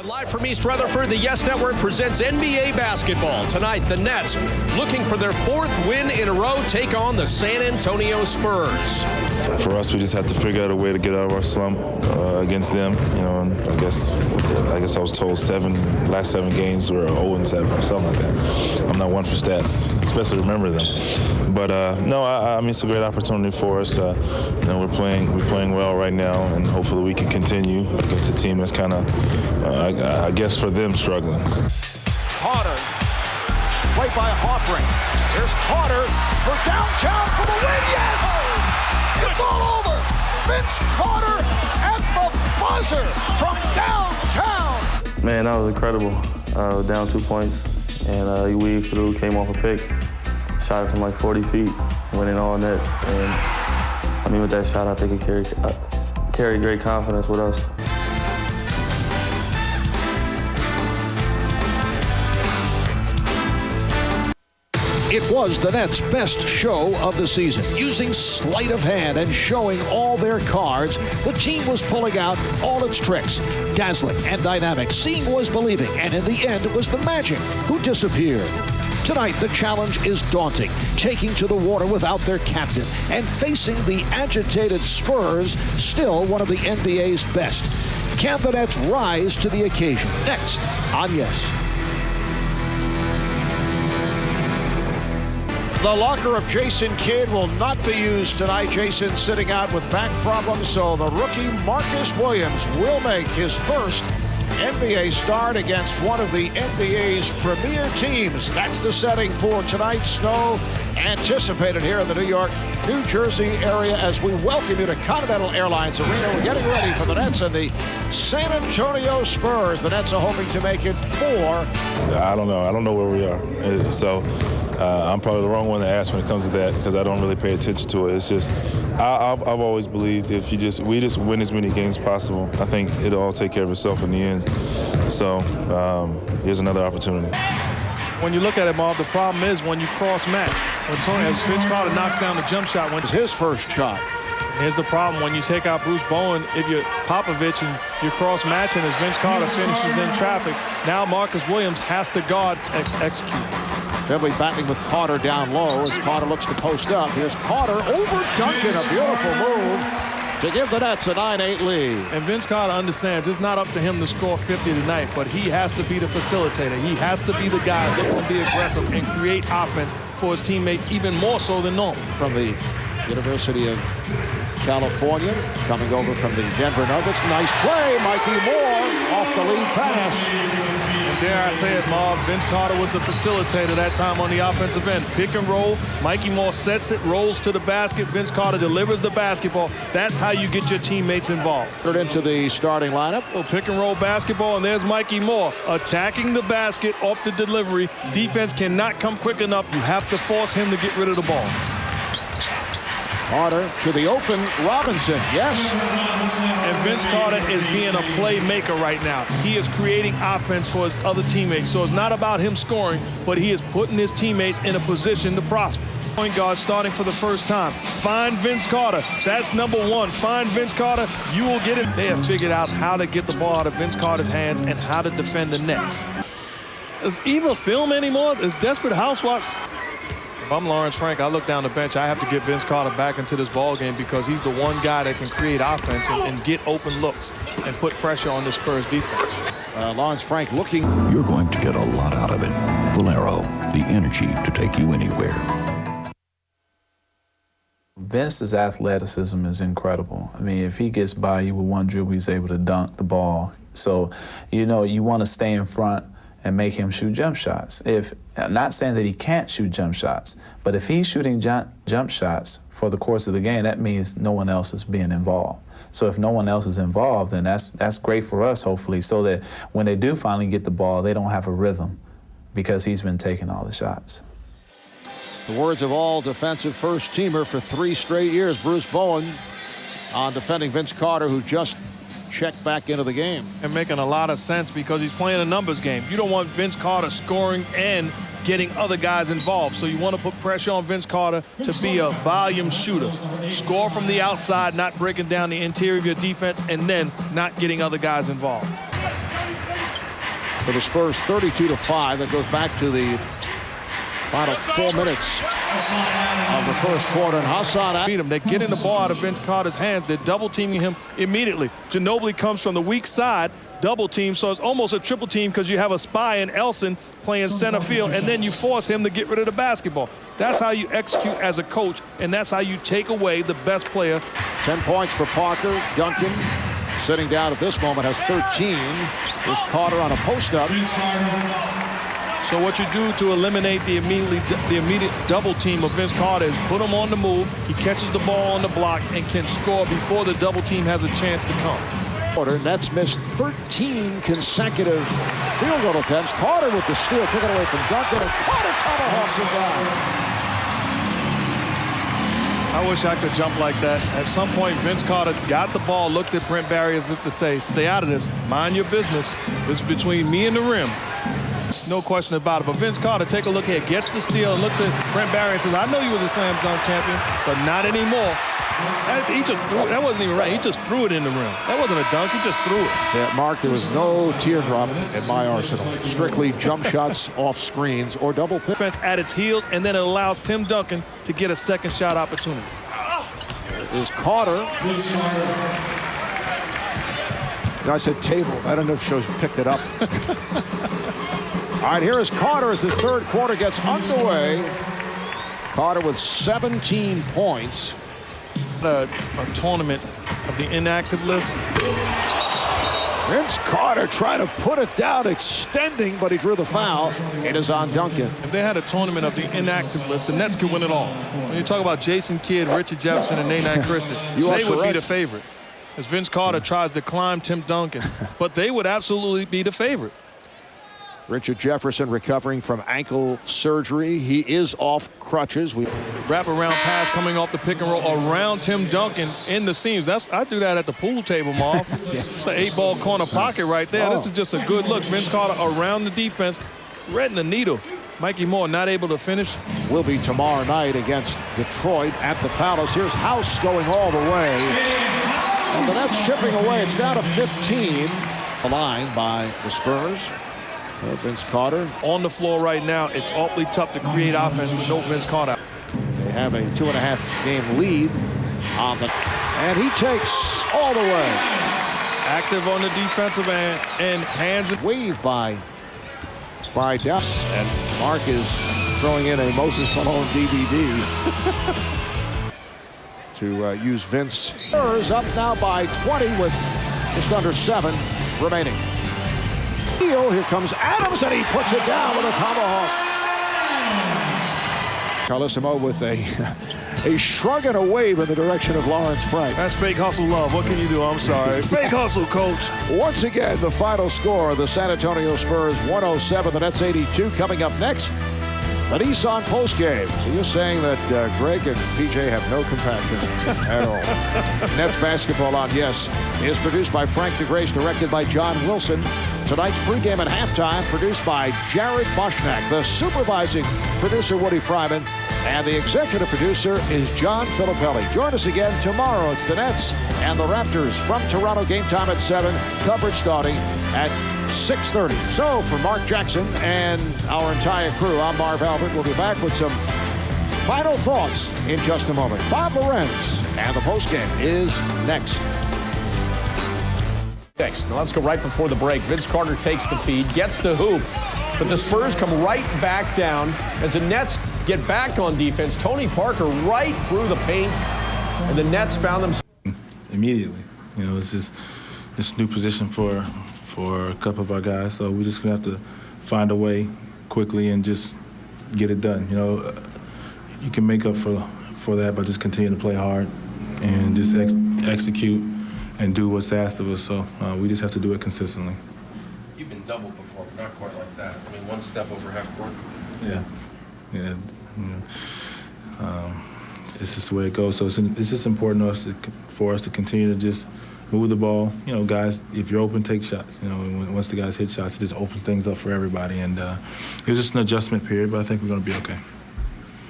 And live from East Rutherford, the Yes Network presents NBA basketball. Tonight, the Nets, looking for their fourth win in a row, take on the San Antonio Spurs. For us, we just have to figure out a way to get out of our slump against them. You know, and I guess I was told last seven games were 0-7 or something like that. I'm not one for stats, especially remember them. But no, I mean it's a great opportunity for us. You know, we're playing well right now, and hopefully we can continue against a team that's kind of, I guess for them, struggling. Carter, played by Hawthorne. Here's Carter for downtown for the win. Yes! It's all over. Vince Carter at the buzzer from downtown. Man, that was incredible. Down 2 points, and he weaved through, came off a pick, shot it from like 40 feet, went in all net. And I mean, with that shot, I think it carried great confidence with us. It was the Nets' best show of the season. Using sleight of hand and showing all their cards, the team was pulling out all its tricks. Dazzling and dynamic. Seeing was believing, and in the end, it was the Magic who disappeared. Tonight, the challenge is daunting, taking to the water without their captain and facing the agitated Spurs, still one of the NBA's best. Can the Nets rise to the occasion? Next on Yes. The locker of Jason Kidd will not be used tonight. Jason sitting out with back problems, so the rookie Marcus Williams will make his first NBA start against one of the NBA's premier teams. That's the setting for tonight's snow, anticipated here in the New York, New Jersey area as we welcome you to Continental Airlines Arena. We're getting ready for the Nets and the San Antonio Spurs. The Nets are hoping to make it 4. I don't know where we are. So I'm probably the wrong one to ask when it comes to that because I don't really pay attention to it. It's just I've always believed if we just win as many games as possible, I think it'll all take care of itself in the end. So here's another opportunity. When you look at it, Bob, the problem is when you cross-match. When Vince Carter knocks down the jump shot. It's his first shot. Here's the problem. When you take out Bruce Bowen, if you're Popovich and you're cross-matching as Vince Carter finishes in traffic, now Marcus Williams has to guard and execute. Finley battling with Carter down low as Carter looks to post up. Here's Carter over Duncan, a beautiful move to give the Nets a 9-8 lead. And Vince Carter understands it's not up to him to score 50 tonight, but he has to be the facilitator. He has to be the guy looking to be aggressive and create offense for his teammates even more so than normal. From the University of California, coming over from the Denver Nuggets. Nice play, Mikey Moore off the lead pass. And dare I say it, Marv, Vince Carter was the facilitator that time on the offensive end. Pick and roll, Mikey Moore sets it, rolls to the basket, Vince Carter delivers the basketball. That's how you get your teammates involved. Into the starting lineup. Well, pick and roll basketball, and there's Mikey Moore attacking the basket off the delivery. Defense cannot come quick enough. You have to force him to get rid of the ball. Carter to the open, Robinson, yes. And Vince Carter is being a playmaker right now. He is creating offense for his other teammates. So it's not about him scoring, but he is putting his teammates in a position to prosper. Point guard starting for the first time. Find Vince Carter. That's number one. Find Vince Carter. You will get it. They have figured out how to get the ball out of Vince Carter's hands and how to defend the Nets. Is Eva film anymore? Is Desperate Housewives? If I'm Lawrence Frank, I look down the bench. I have to get Vince Carter back into this ball game because he's the one guy that can create offense and get open looks and put pressure on the Spurs defense. Lawrence Frank looking. You're going to get a lot out of it. Valero, the energy to take you anywhere. Vince's athleticism is incredible. I mean, if he gets by you with one dribble, he's able to dunk the ball. So, you know, you want to stay in front and make him shoot jump shots. I'm not saying that he can't shoot jump shots, but if he's shooting jump shots for the course of the game, that means no one else is being involved. So if no one else is involved, then that's great for us, hopefully, so that when they do finally get the ball, they don't have a rhythm because he's been taking all the shots. The words of all defensive first-teamer for 3 straight years, Bruce Bowen, on defending Vince Carter, who just checked back into the game. And making a lot of sense because he's playing a numbers game. You don't want Vince Carter scoring and getting other guys involved. So you want to put pressure on Vince Carter to be a volume shooter. Score from the outside, not breaking down the interior of your defense, and then not getting other guys involved. for the Spurs, 32-5. That goes back to the final 4 minutes of the first quarter. And Hassan beat him. They're getting the ball out of Vince Carter's hands. They're double teaming him immediately. Ginobili comes from the weak side, double team, so it's almost a triple team because you have a spy in Elson playing center field, and then you force him to get rid of the basketball. That's how you execute as a coach, and that's how you take away the best player. 10 points for Parker. Duncan, sitting down at this moment, has 13. There's Carter on a post-up. So what you do to eliminate the immediate double team of Vince Carter is put him on the move. He catches the ball on the block and can score before the double team has a chance to come. Nets missed 13 consecutive field goal attempts. Carter with the steal, took it away from Duncan, and Carter tomahawks it down. I wish I could jump like that. At some point, Vince Carter got the ball, looked at Brent Barry as if to say, stay out of this, mind your business. This is between me and the rim. No question about it. But Vince Carter, take a look here, gets the steal, looks at Brent Barry and says, I know you was a slam dunk champion, but not anymore. That wasn't even right. He just threw it in the rim. That wasn't a dunk. He just threw it. Yeah, Mark, there was no teardrop in my arsenal. Strictly jump shots off screens or double pick. Defense at its heels, and then it allows Tim Duncan to get a second shot opportunity. Is Carter. I said table. I don't know if shows picked it up. All right, here is Carter as this third quarter gets underway. Carter with 17 points. A tournament of the inactive list. Vince Carter trying to put it down, extending, but he drew the foul. It is on Duncan. If they had a tournament of the inactive list, the Nets could win it all. When you talk about Jason Kidd, Richard Jefferson, and Nate Christie, they would be the favorite. As Vince Carter tries to climb Tim Duncan, but they would absolutely be the favorite. Richard Jefferson recovering from ankle surgery. He is off crutches. Wrap-around pass coming off the pick and roll around Tim Duncan in the seams. I do that at the pool table, Marv. It's an 8-ball corner pocket right there. This is just a good look. Vince Carter around the defense, threading the needle. Mikey Moore not able to finish. Will be tomorrow night against Detroit at the Palace. Here's House going all the way. And the Nets chipping away. It's down to 15. The line by the Spurs. Vince Carter on the floor right now. It's awfully tough to create offense with no Vince Carter. They have a 2.5 game lead on the, and he takes all the way. Active on the defensive end and hands it. Waved by Duss, and Mark is throwing in a Moses Malone DVD to use Vince. Spurs up now by 20 with just under 7 remaining. Here comes Adams, and he puts it down with a tomahawk. Carlissimo with a shrug and a wave in the direction of Lawrence Frank. That's fake hustle love. What can you do? I'm sorry. Fake hustle, coach. Once again, the final score, the San Antonio Spurs 107, the Nets 82. Coming up next, the Nissan postgame. So you're saying that Greg and PJ have no compassion at all. Nets basketball on Yes is produced by Frank DeGrace, directed by John Wilson. Tonight's pregame and halftime produced by Jared Boschnack. The supervising producer, Woody Fryman. And the executive producer is John Filippelli. Join us again tomorrow. It's the Nets and the Raptors from Toronto. Game time at 7. Coverage starting at 6:30. So for Mark Jackson and our entire crew, I'm Marv Albert. We'll be back with some final thoughts in just a moment. Bob Lorenz and the postgame is next. Thanks. Now let's go right before the break. Vince Carter takes the feed, gets the hoop, but the Spurs come right back down as the Nets get back on defense. Tony Parker right through the paint, and the Nets found themselves immediately. You know, it's just this new position for a couple of our guys, so we're just gonna have to find a way quickly and just get it done. You know, you can make up for that by just continuing to play hard and just execute and do what's asked of us. So we just have to do it consistently. You've been doubled before, but not quite like that. I mean, one step over half court. Yeah. You know, it's just the way it goes. So it's just important for us to continue to just move the ball. You know, guys, if you're open, take shots. You know, once the guys hit shots, it just opens things up for everybody. And it was just an adjustment period, but I think we're going to be okay.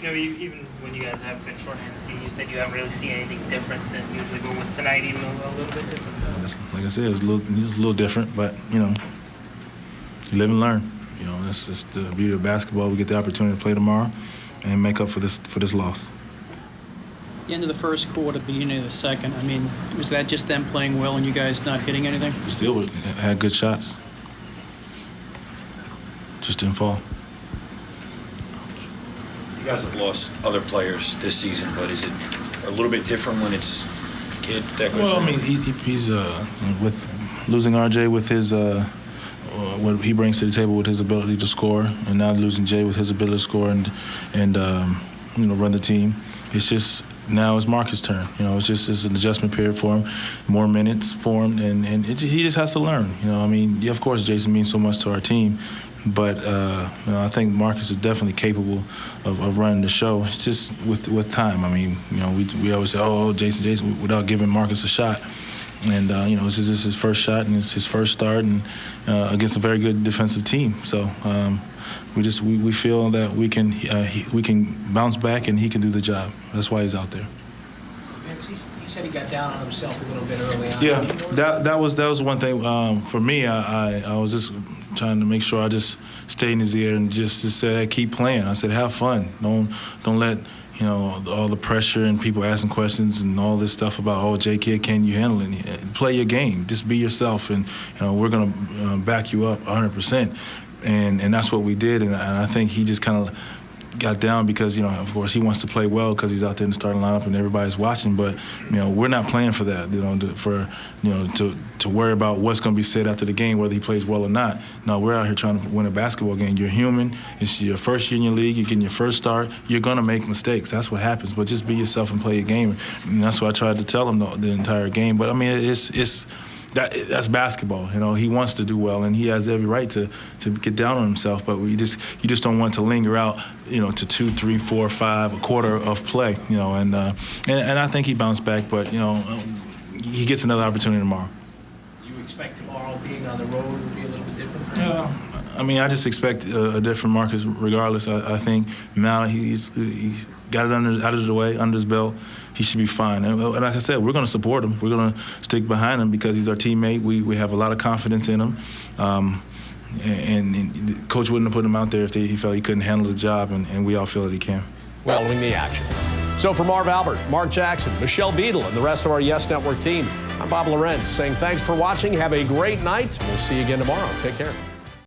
You know, even when you guys have been shorthanded, you said you haven't really seen anything different than usually. But was tonight even a little bit different? Like I said, it was a little different, but you know, live and learn. You know, that's just the beauty of basketball. We get the opportunity to play tomorrow and make up for this loss. The end of the first quarter, beginning of the second, I mean, was that just them playing well and you guys not hitting anything? We still had good shots. Just didn't fall. You guys have lost other players this season, but is it a little bit different when it's a kid that goes Well, down? I mean, he's with losing RJ with his what he brings to the table with his ability to score, and now losing Jay with his ability to score and you know, run the team. It's just now it's Marcus' turn. You know, it's an adjustment period for him, more minutes for him, and he just has to learn. You know, I mean, yeah, of course, Jason means so much to our team. But you know, I think Marcus is definitely capable of running the show. It's just with time. I mean, you know, we always say, oh, Jason, without giving Marcus a shot. And you know, this is his first shot and it's his first start, and against a very good defensive team. So we feel that we can bounce back and he can do the job. That's why he's out there. He said he got down on himself a little bit early on. Yeah, that was one thing for me. I was just trying to make sure I just stayed in his ear and just said, hey, keep playing. I said, have fun. Don't let, you know, all the pressure and people asking questions and all this stuff about, oh, J-Kid, can you handle it? Play your game. Just be yourself, and you know, we're gonna back you up 100%. And that's what we did. And I think he just kind of got down because, you know, of course he wants to play well because he's out there in the starting lineup and everybody's watching. But you know, we're not playing for that. You know, to worry about what's going to be said after the game, whether he plays well or not. No, we're out here trying to win a basketball game. You're human. It's your first year in your league. You're getting your first start. You're going to make mistakes. That's what happens. But just be yourself and play your game. And that's what I tried to tell him the entire game. But I mean, that's basketball. You know, he wants to do well, and he has every right to get down on himself. But you just don't want to linger out, you know, to 2, 3, 4, 5, a quarter of play. You know, and I think he bounced back. But you know, he gets another opportunity tomorrow. You expect tomorrow being on the road will be a little bit different for him? Yeah. I mean, I just expect a different Marcus regardless. I think now he's got it out of the way, under his belt. He should be fine. And like I said, we're going to support him. We're going to stick behind him because he's our teammate. We have a lot of confidence in him. And the coach wouldn't have put him out there if he felt he couldn't handle the job, and we all feel that he can. Following the action. So for Marv Albert, Mark Jackson, Michelle Beadle, and the rest of our Yes Network team, I'm Bob Lorenz saying thanks for watching. Have a great night. We'll see you again tomorrow. Take care.